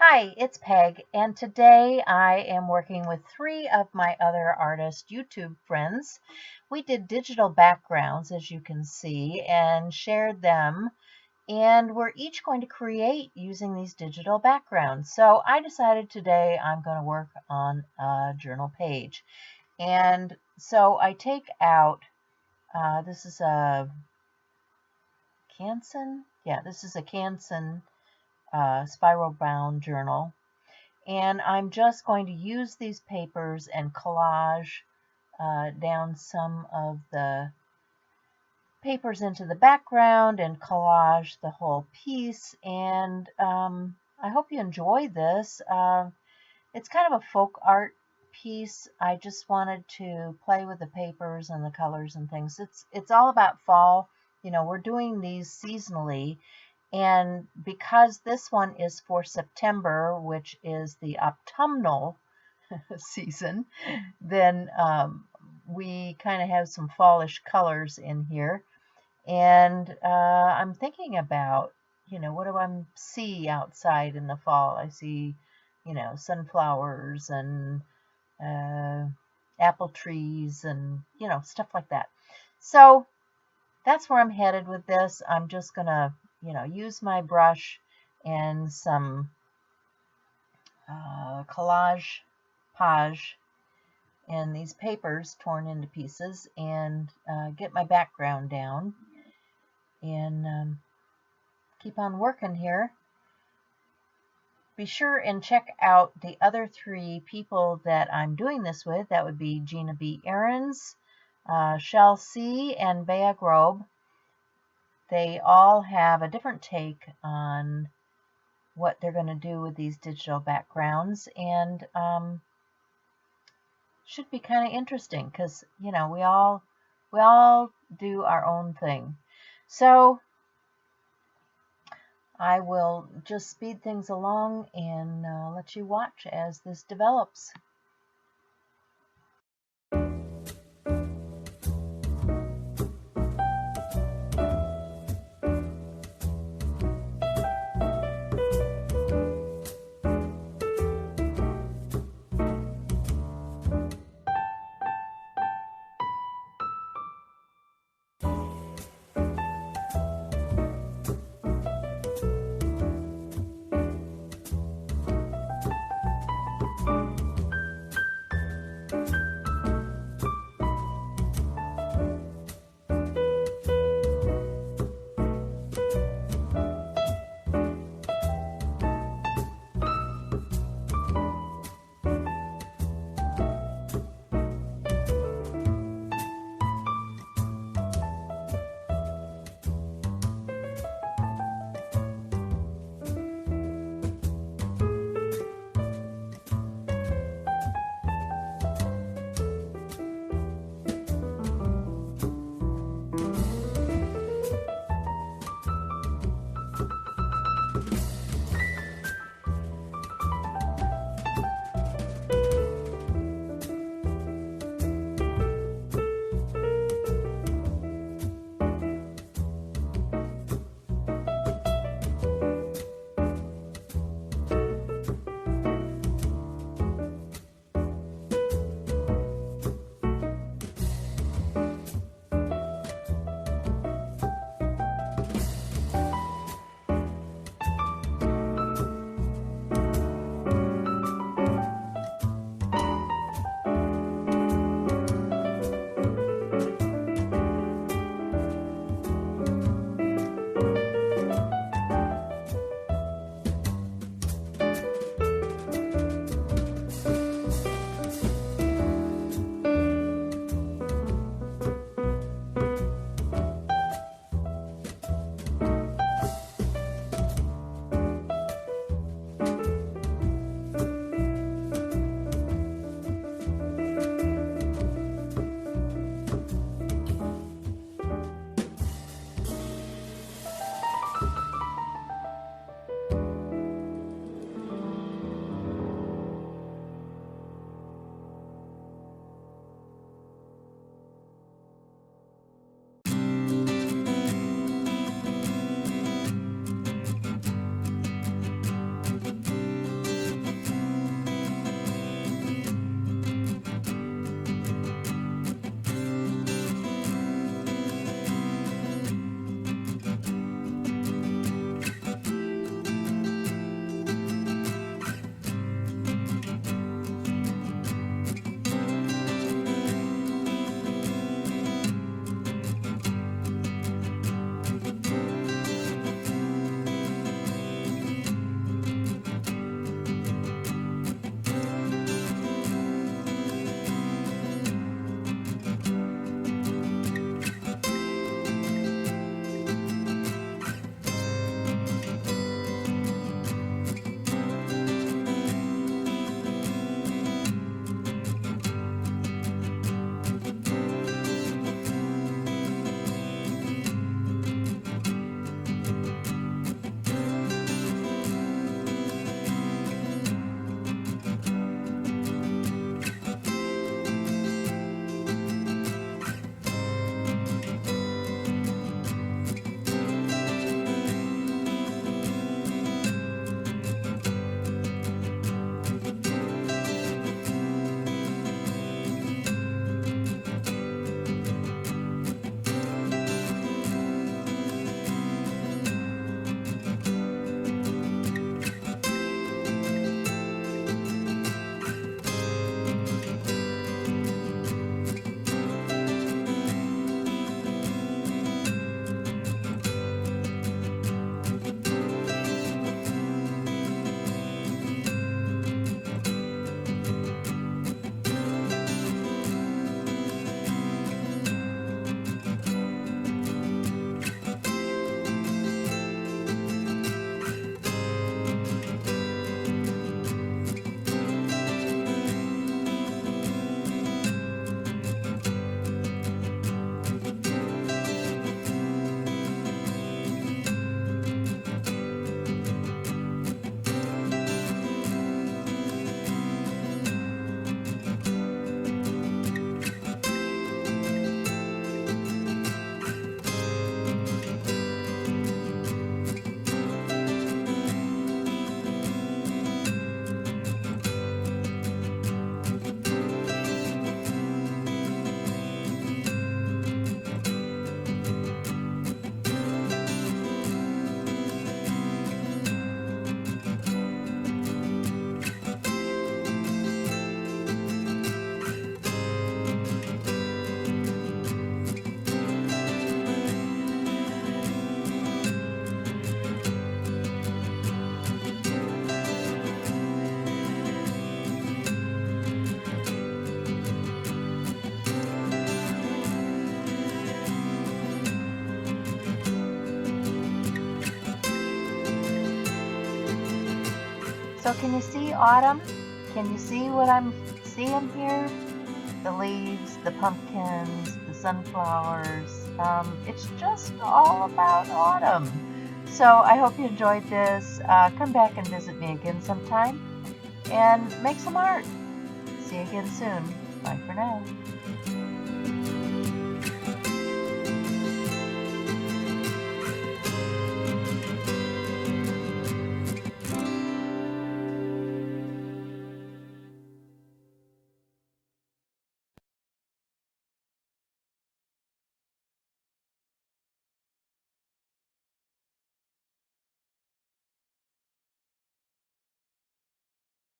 Hi, it's Peg, and today I am working with three of my other artist YouTube friends. We did digital backgrounds, as you can see, and shared them, and we're each going to create using these digital backgrounds. So I decided today I'm going to work on a journal page. And so I take out, this is a Canson? Yeah, this is a Canson spiral bound journal. And I'm just going to use these papers and collage down some of the papers into the background and collage the whole piece. And I hope you enjoy this. It's kind of a folk art piece. I just wanted to play with the papers and the colors and things. It's all about fall. You know, we're doing these seasonally, and because this one is for September, which is the autumnal season, then we kind of have some fallish colors in here. And I'm thinking about, what do I see outside in the fall? I see, sunflowers and uh, apple trees and, stuff like that. So that's where I'm headed with this. I'm just going to, use my brush and some collage page and these papers torn into pieces and get my background down and keep on working here. Be sure and check out the other three people that I'm doing this with. That would be Gina B. Ahrens, Shel C., and Bea Grobe. They all have a different take on what they're going to do with these digital backgrounds, and should be kind of interesting because we all do our own thing. So I will just speed things along and let you watch as this develops. So can you see autumn? Can you see what I'm seeing here? The leaves, the pumpkins, the sunflowers. It's just all about autumn. So I hope you enjoyed this. Come back and visit me again sometime and make some art. See you again soon. Bye for now.